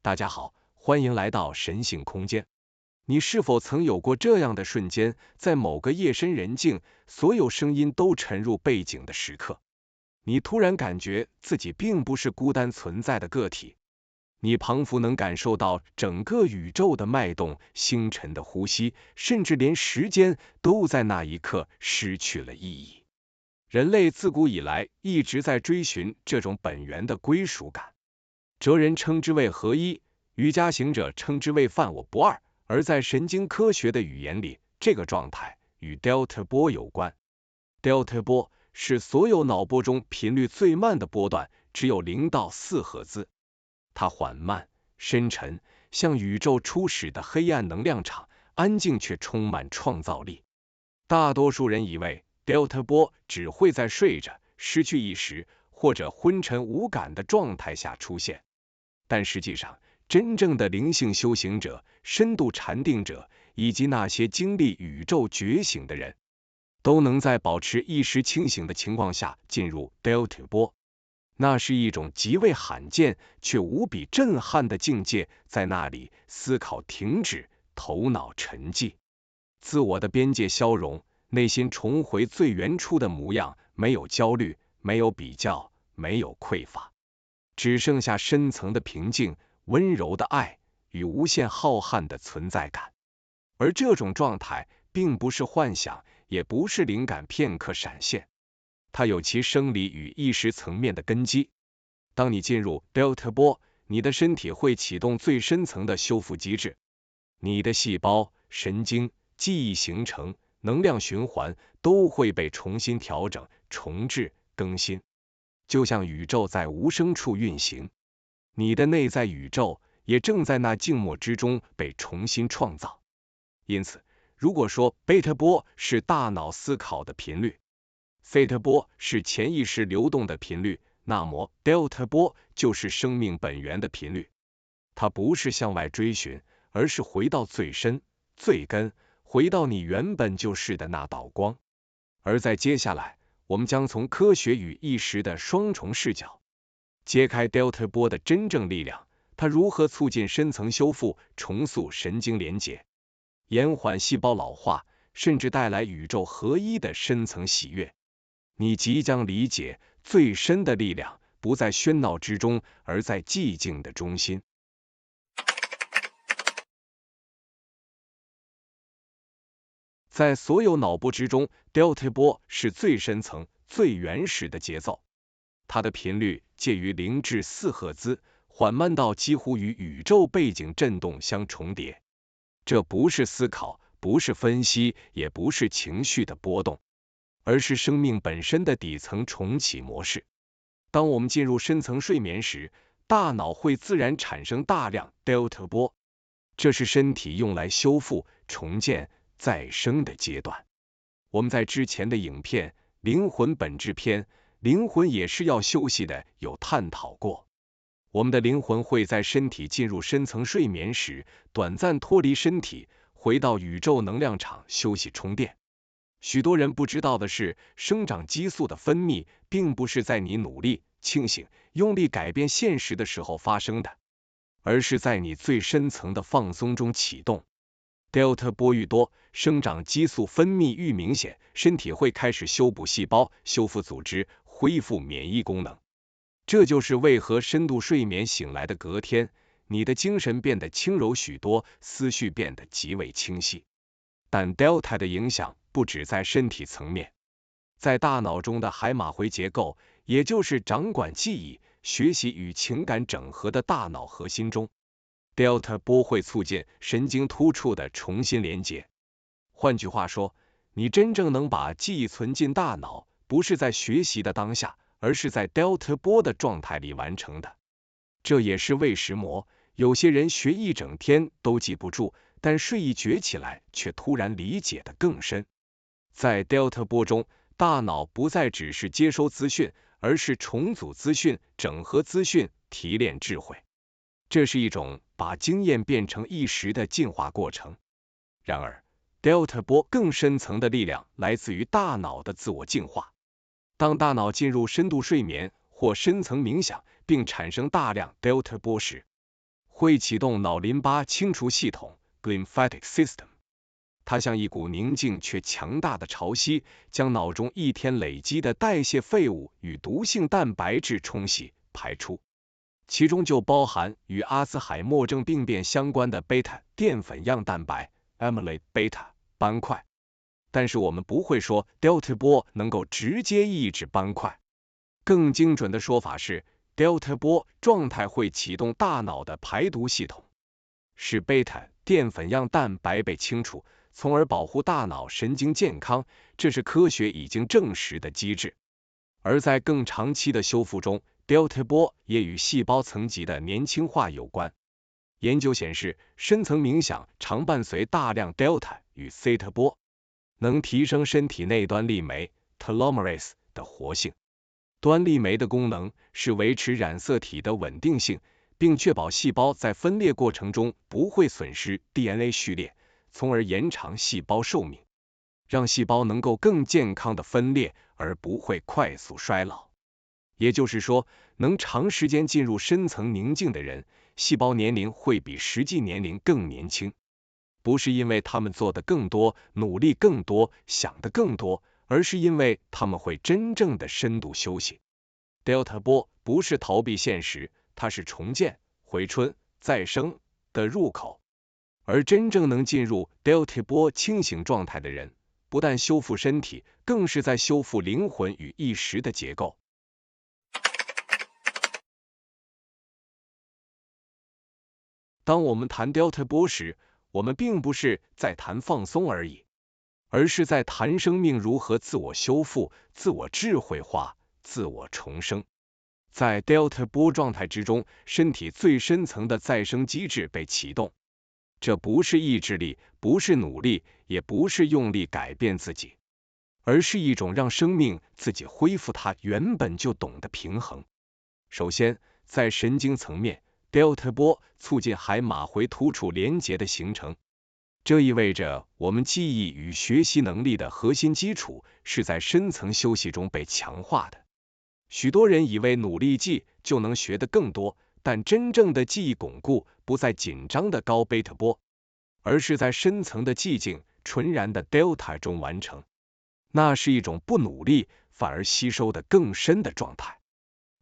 大家好，欢迎来到神性空间。你是否曾有过这样的瞬间，在某个夜深人静，所有声音都沉入背景的时刻，你突然感觉自己并不是孤单存在的个体，你仿佛能感受到整个宇宙的脉动、星辰的呼吸，甚至连时间都在那一刻失去了意义。人类自古以来一直在追寻这种本源的归属感，哲人称之为合一，瑜伽行者称之为犯我不二，而在神经科学的语言里，这个状态与 Delta 波有关。Delta 波是所有脑波中频率最慢的波段，只有0到4赫兹。它缓慢、深沉，像宇宙初始的黑暗能量场，安静却充满创造力。大多数人以为 Delta 波只会在睡着、失去意识或者昏沉无感的状态下出现，但实际上，真正的灵性修行者、深度禅定者以及那些经历宇宙觉醒的人，都能在保持意识清醒的情况下进入 Delta 波。那是一种极为罕见却无比震撼的境界，在那里思考停止，头脑沉寂，自我的边界消融，内心重回最原初的模样，没有焦虑，没有比较，没有匮乏，只剩下深层的平静、温柔的爱与无限浩瀚的存在感。而这种状态并不是幻想，也不是灵感片刻闪现，它有其生理与意识层面的根基。当你进入 Delta 波，你的身体会启动最深层的修复机制，你的细胞、神经、记忆形成、能量循环都会被重新调整、重置、更新，就像宇宙在无声处运行，你的内在宇宙也正在那静默之中被重新创造。因此，如果说贝塔波是大脑思考的频率，西塔波是潜意识流动的频率，那么 Delta 波就是生命本源的频率。它不是向外追寻，而是回到最深、最根，回到你原本就是的那道光。而在接下来，我们将从科学与意识的双重视角，揭开 Delta 波的真正力量，它如何促进深层修复、重塑神经连结，延缓细胞老化，甚至带来宇宙合一的深层喜悦。你即将理解，最深的力量不在喧闹之中，而在寂静的中心。在所有脑波之中， Delta 波是最深层、最原始的节奏，它的频率介于0至4赫兹，缓慢到几乎与宇宙背景振动相重叠。这不是思考，不是分析，也不是情绪的波动，而是生命本身的底层重启模式。当我们进入深层睡眠时，大脑会自然产生大量 Delta 波，这是身体用来修复、重建、再生的阶段。我们在之前的影片《灵魂本质篇》灵魂也是要休息的有探讨过。我们的灵魂会在身体进入深层睡眠时，短暂脱离身体，回到宇宙能量场休息充电。许多人不知道的是，生长激素的分泌并不是在你努力、清醒、用力改变现实的时候发生的，而是在你最深层的放松中启动。Delta 波愈多，生长激素分泌愈明显，身体会开始修补细胞、修复组织、恢复免疫功能。这就是为何深度睡眠醒来的隔天，你的精神变得轻柔许多，思绪变得极为清晰。但 Delta 的影响不只在身体层面，在大脑中的海马回结构，也就是掌管记忆、学习与情感整合的大脑核心中， Delta 波会促进神经突触的重新连接。换句话说，你真正能把记忆存进大脑，不是在学习的当下，而是在 Delta 波的状态里完成的。这也是为什么有些人学一整天都记不住，但睡一觉起来却突然理解得更深。在 Delta 波中，大脑不再只是接收资讯，而是重组资讯、整合资讯、提炼智慧。这是一种把经验变成意识的进化过程。然而 Delta 波更深层的力量来自于大脑的自我净化。当大脑进入深度睡眠或深层冥想，并产生大量 Delta 波时，会启动脑淋巴清除系统 （Glymphatic System）。它像一股宁静却强大的潮汐，将脑中一天累积的代谢废物与毒性蛋白质冲洗排出，其中就包含与阿兹海默症病变相关的贝塔淀粉样蛋白 （amyloid beta） 斑块。但是我们不会说 Delta 波能够直接抑制斑块，更精准的说法是 Delta 波状态会启动大脑的排毒系统，使贝塔淀粉样蛋白被清除，从而保护大脑神经健康，这是科学已经证实的机制。而在更长期的修复中 ，Delta 波也与细胞层级的年轻化有关。研究显示，深层冥想常伴随大量 Delta 与 Theta 波，能提升身体内端粒酶 telomerase 的活性。端粒酶的功能是维持染色体的稳定性，并确保细胞在分裂过程中不会损失 DNA 序列，从而延长细胞寿命，让细胞能够更健康的分裂，而不会快速衰老。也就是说，能长时间进入深层宁静的人，细胞年龄会比实际年龄更年轻。不是因为他们做的更多、努力更多、想的更多，而是因为他们会真正的深度休息。Delta 波不是逃避现实，它是重建、回春、再生的入口。而真正能进入 Delta 波清醒状态的人，不但修复身体，更是在修复灵魂与意识的结构。当我们谈 Delta 波时，我们并不是在谈放松而已，而是在谈生命如何自我修复、自我智慧化、自我重生。在 Delta 波状态之中，身体最深层的再生机制被启动。这不是意志力，不是努力，也不是用力改变自己，而是一种让生命自己恢复它原本就懂的平衡。首先，在神经层面， Delta 波促进海马回突触连结的形成，这意味着我们记忆与学习能力的核心基础是在深层休息中被强化的。许多人以为努力记就能学得更多，但真正的记忆巩固不在紧张的高贝塔波，而是在深层的寂静、纯然的 Delta 中完成。那是一种不努力反而吸收的更深的状态。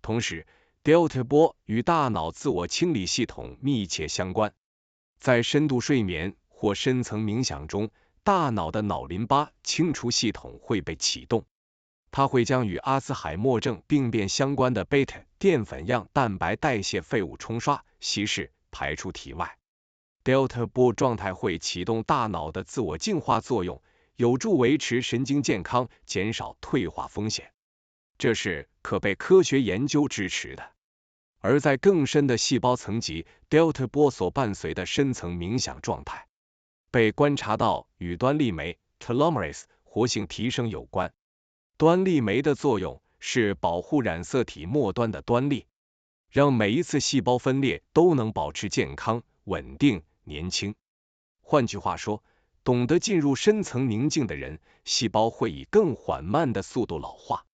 同时， Delta 波与大脑自我清理系统密切相关。在深度睡眠或深层冥想中，大脑的脑淋巴清除系统会被启动，它会将与阿兹海默症病变相关的贝塔淀粉样蛋白代谢废物冲刷、稀释、排出体外。Delta 波状态会启动大脑的自我净化作用，有助维持神经健康，减少退化风险。这是可被科学研究支持的。而在更深的细胞层级， Delta 波所伴随的深层冥想状态，被观察到与端粒酶 telomerase 活性提升有关。端粒酶的作用是保护染色体末端的端粒，让每一次细胞分裂都能保持健康、稳定、年轻。换句话说，懂得进入深层宁静的人，细胞会以更缓慢的速度老化，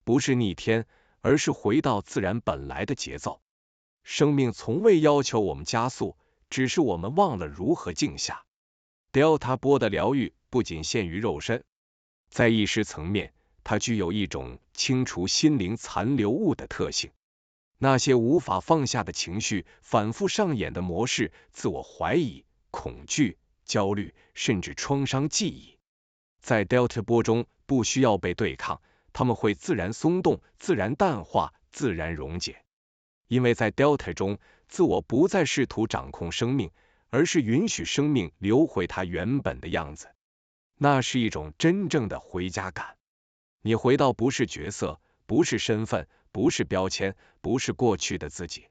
不是逆天，而是回到自然本来的节奏。生命从未要求我们加速，只是我们忘了如何静下。Delta 波的疗愈不仅限于肉身，在意识层面，它具有一种清除心灵残留物的特性。那些无法放下的情绪、反复上演的模式、自我怀疑、恐惧、焦虑，甚至创伤记忆，在 Delta 波中不需要被对抗，它们会自然松动、自然淡化、自然溶解。因为在 Delta 中，自我不再试图掌控生命，而是允许生命流回它原本的样子。那是一种真正的回家感。你回到不是角色，不是身份，不是标签，不是过去的自己，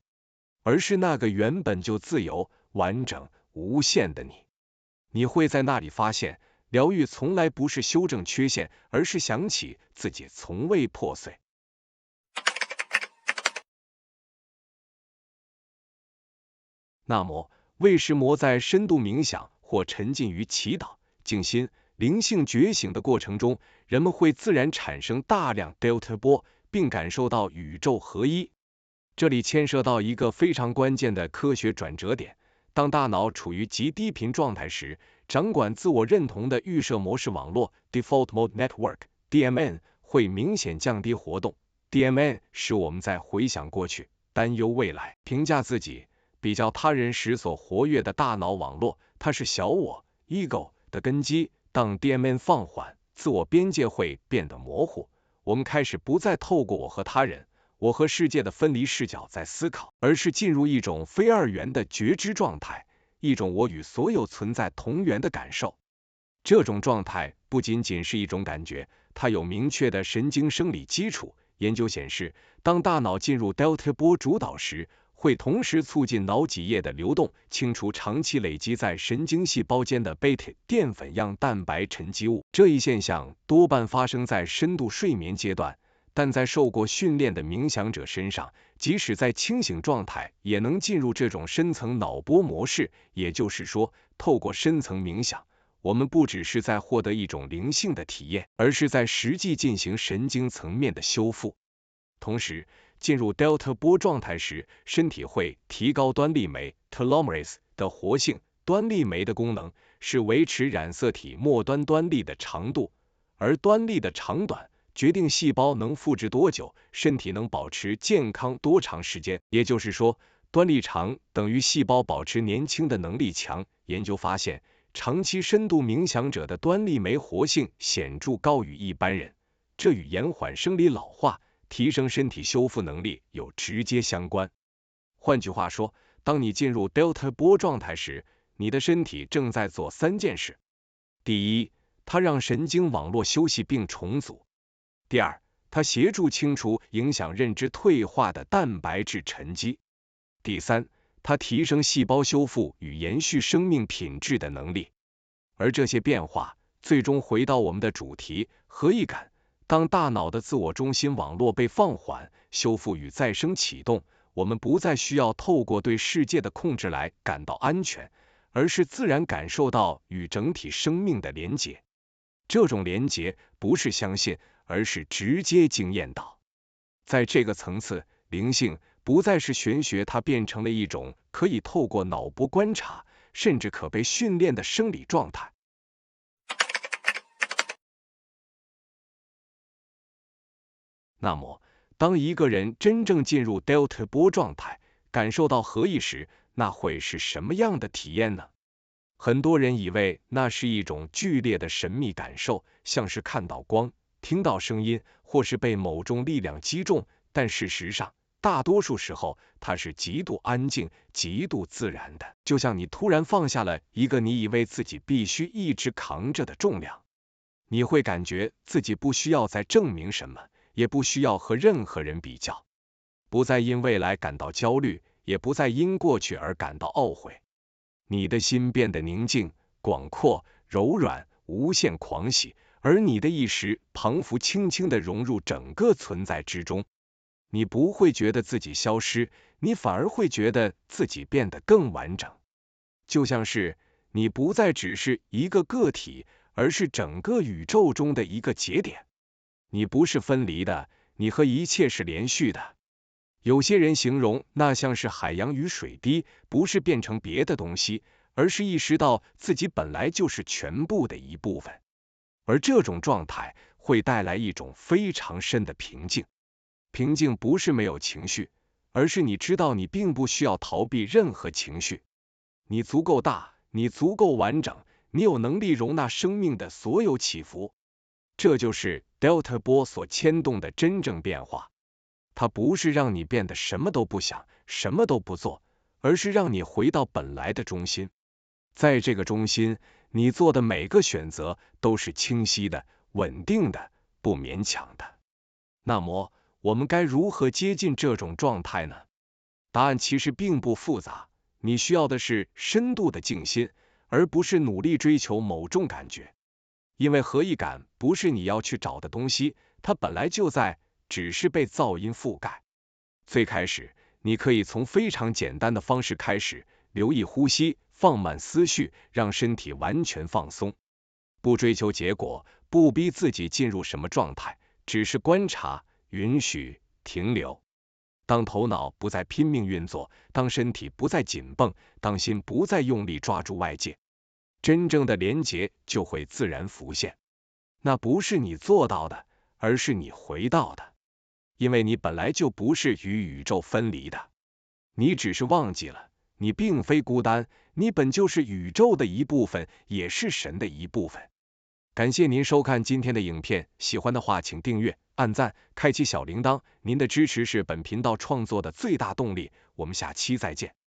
而是那个原本就自由、完整、无限的你。你会在那里发现，疗愈从来不是修正缺陷，而是想起自己从未破碎。那么，为什么在深度冥想或沉浸于祈祷、静心、灵性觉醒的过程中，人们会自然产生大量 Delta 波，并感受到宇宙合一？这里牵涉到一个非常关键的科学转折点。当大脑处于极低频状态时，掌管自我认同的预设模式网络 （Default Mode Network，DMN） 会明显降低活动。DMN 使我们在回想过去、担忧未来、评价自己、比较他人时所活跃的大脑网络，它是小我 （Ego） 的根基。当 DMN 放缓，自我边界会变得模糊，我们开始不再透过我和他人、我和世界的分离视角在思考，而是进入一种非二元的觉知状态，一种我与所有存在同源的感受。这种状态不仅仅是一种感觉，它有明确的神经生理基础。研究显示，当大脑进入 Delta 波主导时，会同时促进脑脊液的流动，清除长期累积在神经细胞间的 beta 淀粉样蛋白沉积物。这一现象多半发生在深度睡眠阶段，但在受过训练的冥想者身上，即使在清醒状态也能进入这种深层脑波模式。也就是说，透过深层冥想，我们不只是在获得一种灵性的体验，而是在实际进行神经层面的修复。同时，进入 Delta 波状态时，身体会提高端粒酶 telomerase 的活性。端粒酶的功能是维持染色体末端端粒的长度，而端粒的长短决定细胞能复制多久，身体能保持健康多长时间。也就是说，端粒长等于细胞保持年轻的能力强。研究发现，长期深度冥想者的端粒酶活性显著高于一般人，这与延缓生理老化、提升身体修复能力有直接相关。换句话说，当你进入 Delta 波状态时，你的身体正在做3件事。第一，它让神经网络休息并重组；第二，它协助清除影响认知退化的蛋白质沉积；第三，它提升细胞修复与延续生命品质的能力。而这些变化最终回到我们的主题——合一感。当大脑的自我中心网络被放缓、修复与再生启动，我们不再需要透过对世界的控制来感到安全，而是自然感受到与整体生命的连结。这种连结不是相信，而是直接经验到。在这个层次，灵性不再是玄学，它变成了一种可以透过脑波观察，甚至可被训练的生理状态。那么，当一个人真正进入 Delta 波状态，感受到合一时，那会是什么样的体验呢？很多人以为那是一种剧烈的神秘感受，像是看到光、听到声音，或是被某种力量击中，但事实上，大多数时候它是极度安静、极度自然的，就像你突然放下了一个你以为自己必须一直扛着的重量。你会感觉自己不需要再证明什么，也不需要和任何人比较，不再因未来感到焦虑，也不再因过去而感到懊悔。你的心变得宁静、广阔、柔软，无限狂喜，而你的意识仿佛轻轻地融入整个存在之中。你不会觉得自己消失，你反而会觉得自己变得更完整，就像是你不再只是一个个体，而是整个宇宙中的一个节点。你不是分离的，你和一切是连续的。有些人形容那像是海洋与水滴，不是变成别的东西，而是意识到自己本来就是全部的一部分。而这种状态会带来一种非常深的平静。平静不是没有情绪，而是你知道你并不需要逃避任何情绪。你足够大，你足够完整，你有能力容纳生命的所有起伏。这就是 Delta 波所牵动的真正变化。它不是让你变得什么都不想、什么都不做，而是让你回到本来的中心。在这个中心，你做的每个选择都是清晰的、稳定的、不勉强的。那么，我们该如何接近这种状态呢？答案其实并不复杂，你需要的是深度的静心，而不是努力追求某种感觉。因为合一感不是你要去找的东西，它本来就在，只是被噪音覆盖。最开始，你可以从非常简单的方式开始，留意呼吸，放慢思绪，让身体完全放松。不追求结果，不逼自己进入什么状态，只是观察、允许、停留。当头脑不再拼命运作，当身体不再紧绷，当心不再用力抓住外界，真正的连结就会自然浮现。那不是你做到的，而是你回到的，因为你本来就不是与宇宙分离的，你只是忘记了，你并非孤单，你本就是宇宙的一部分，也是神的一部分。感谢您收看今天的影片，喜欢的话请订阅、按赞、开启小铃铛，您的支持是本频道创作的最大动力。我们下期再见。